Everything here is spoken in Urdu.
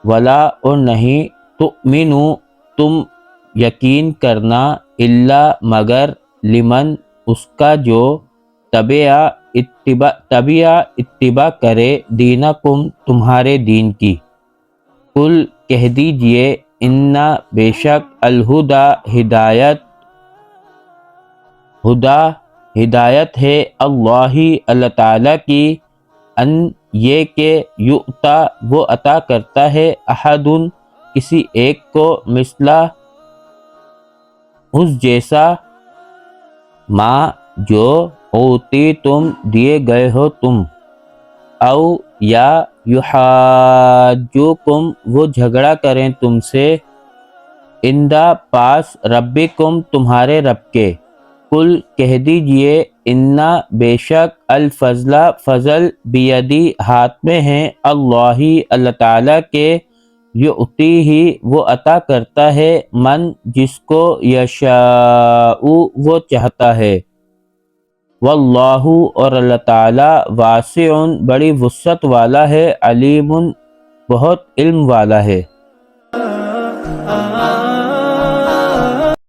ولا اور نہیں تؤمنو تم یقین کرنا الا مگر لمن اس کا جو اتباع کرے دینکم تمہارے دین کی۔ قل کہہ دیجئے انا بے شک ہدایت ہے اللہ تعالیٰ کی، ان یہ کہ یؤتا وہ عطا کرتا ہے احدن کسی ایک کو مثلا اس جیسا ما جو اوتی تم دیے گئے ہو تم، او یا یحاجوکم وہ جھگڑا کریں تم سے، اندا پاس ربکم تمہارے رب کے۔ قل کہہ دیجئے انا بے شک الفضل فضل بیدی ہاتھ میں ہے اللہ تعالیٰ کے، یؤتی ہی وہ عطا کرتا ہے من جس کو یشاء وہ چاہتا ہے، واللہ اور اللہ تعالیٰ واسع بڑی وسعت والا ہے، علیم بہت علم والا ہے۔